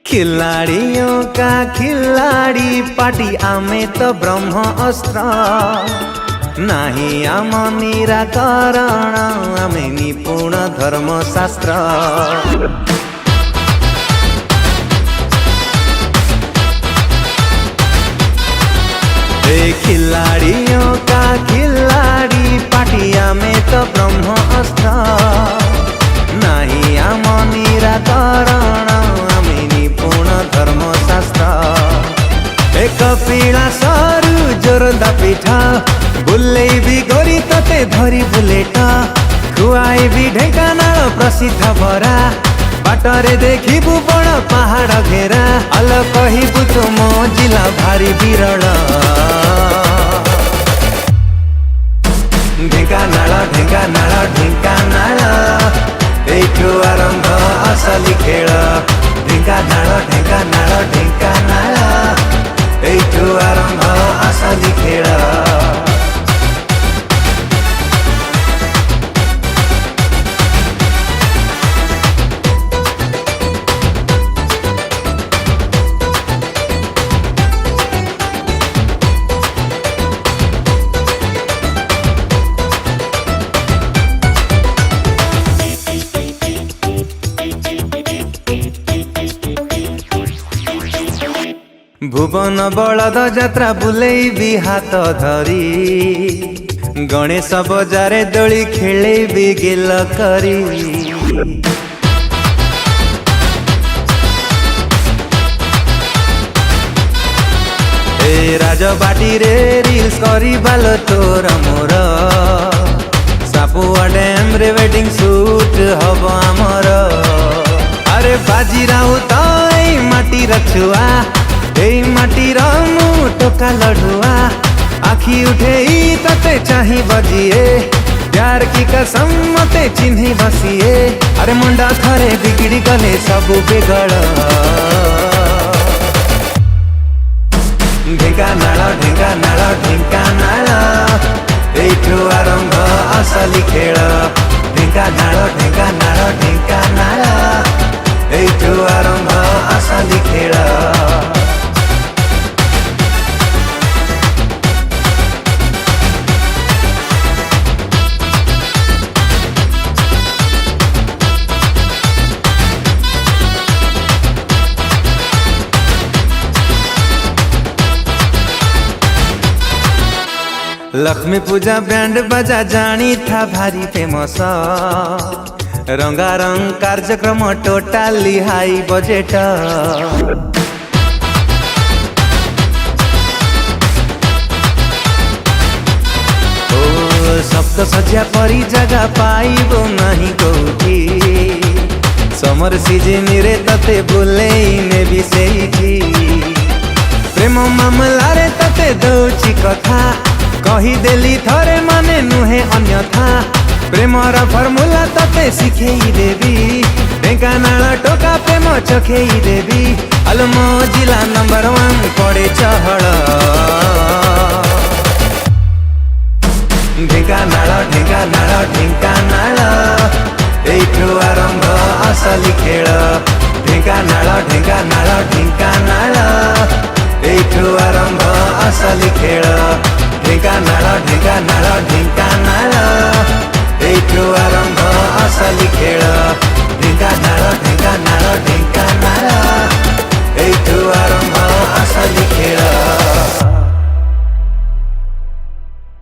खिलाड़ियों का खिलाड़ी पार्टी आमे तो ब्रह्म अस्त्र नहीं आम निराकरण आमे निपुण धर्मशास्त्र। खिलाड़ियों का खिलाड़ी पार्टी आमे तो ब्रह्म अस्त्र नहीं आम निराकरण आमे निपुण धर्मशास्त्र। एक पीड़ा सरू जोरदा पिठा बुले भी गोरी तते धरी बुलेट खुआई भी ढेंकानाल प्रसिद्ध बरा बाटरे देखिबु बड़ पहाड़ घेरा आल कहबु तुम जिला भारी विरल। ढेंकानाल ढेंकानाल ढेंकानाल एठू आरंभ असली खेल। ढेंकानाल ढेंकानाल ढेंकानाल एठू आरंभ असली खेल। भुवन बलद जात्रा बुलेई भी हाथ धरी गणेश बजारे दोली खेले भी गेल करी। ए राजबाटी रे रील्स करी बालो तोर मोर सापुआ डैम रे वेडिंग शूट हब आमर। अरे बाजी राउत माटी रछुआ एई माटीर मु टोका लड़ुआ आखी उठे तते चाही बजिए प्यार की कसम मते चिन्ही बसिए। अरे मुंडा खरे बिगड़ी गले सबु बिगड़। ढेंकानाल ढेंकानाल ढेंकानाल एठू आरंभ असली खेल। ढेंकानाल ढेंकानाल ढेंकानाल एठू आरंभ असली खेल। लक्ष्मी पूजा बैंड बजा जानी था भारी फेमस रंगारंग कार्यक्रम टोटाली हाई बजेट। सप्त सज्जा परी जगह पाइबो नहीं कोठी समर सीजन रे तते बुले ने भी सेठी प्रेम मामला रे तते दौची कथा कही देली थरे माने नुहे अन्यथा प्रेमर फर्मुला तते शिखेई देवी। ढेंकानाल टोका प्रेम चखेई देवी अलमो जिला नंबर 1 पड़े चहड़। ढेंकानाल ढेंकानाल ढेंकानाल एठू आरंभ असली खेल। ढेंकानाल ढेंकानाल ढेंकानाल एठू आरंभ असली खेल। ढेंकानाल ढेंकानाल ढेंकानाल एठू आरंभ असली खेल।